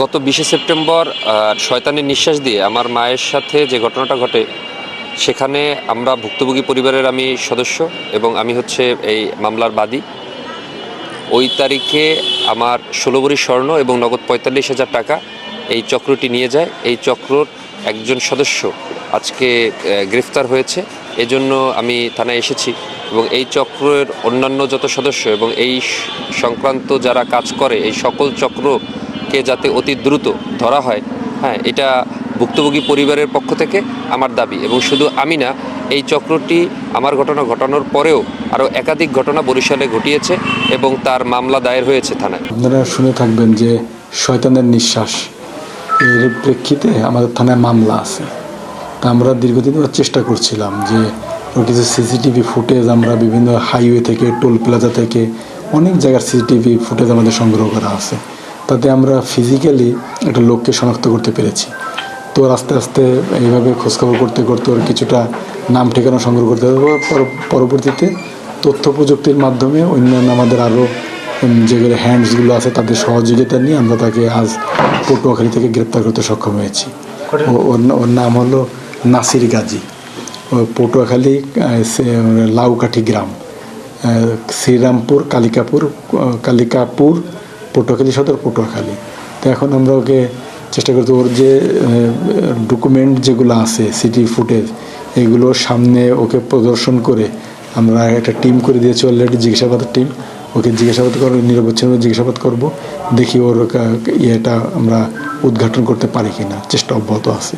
গত 20শে সেপ্টেম্বর শয়তানের নিঃশ্বাস দিয়ে আমার মায়ের সাথে যে ঘটনাটা ঘটে, সেখানে আমরা ভুক্তভোগী পরিবারের আমি সদস্য এবং আমি হচ্ছে এই মামলার বাদী। ওই তারিখে আমার 16 ভরি স্বর্ণ এবং নগদ 45,000 টাকা এই চক্রটি নিয়ে যায়। এই চক্রর একজন সদস্য আজকে গ্রেফতার হয়েছে, এজন্য আমি থানায় এসেছি এবং এই চক্রের অন্যান্য যত সদস্য এবং এই সংক্রান্ত যারা কাজ করে এই সকল চক্রকে যাতে অতি দ্রুত ধরা হয়, হ্যাঁ, এটা ভুক্তভোগী পরিবারের পক্ষ থেকে আমার দাবি। এবং শুধু আমি না, এই চক্রটি আমার ঘটনা ঘটানোর পরেও আরও একাধিক ঘটনা বরিশালে ঘটিয়েছে এবং তার মামলা দায়ের হয়েছে থানায়। আপনারা শুনে থাকবেন যে শয়তানের নিঃশ্বাস, এর প্রেক্ষিতে আমাদের থানায় মামলা আছে। তা আমরা দীর্ঘদিন চেষ্টা করছিলাম যে ওর কিছু সিসিটিভি ফুটেজ আমরা বিভিন্ন হাইওয়ে থেকে, টোল প্লাজা থেকে অনেক জায়গার সিসিটিভি ফুটেজ আমাদের সংগ্রহ করা আছে। তাতে আমরা ফিজিক্যালি একটা লোককে শনাক্ত করতে পেরেছি। তো আস্তে আস্তে এইভাবে খোঁজখবর করতে করতে ওর কিছুটা নাম ঠিকানা সংগ্রহ করতে হবে। পরবর্তীতে তথ্য প্রযুক্তির মাধ্যমে অন্যান্য আমাদের আরও যেগুলো হ্যান্ডসগুলো আছে তাদের সহযোগিতা নিয়ে আমরা তাকে আজ পটুয়াখালী থেকে গ্রেপ্তার করতে সক্ষম হয়েছি। ওর নাম হলো নাসির গাজী। ও পটুয়াখালী লাউকাঠি গ্রাম, শ্রীরামপুর কালিকাপুর পটুয়াখালী সদর পটুয়াখালী। তো এখন আমরা ওকে চেষ্টা করছি ওর যে ডকুমেন্ট যেগুলো আছে, সিটি ফুটেজ, এগুলো সামনে ওকে প্রদর্শন করে আমরা একটা টিম করে দিয়েছি অলরেডি, জিজ্ঞাসাবাদের টিম। ওকে জিজ্ঞাসাবাদ করবো, নিরবচ্ছিন্ন জিজ্ঞাসাবাদ করব, দেখি ওর ইয়েটা আমরা উদ্ঘাটন করতে পারি কিনা, চেষ্টা অব্যাহত আছে।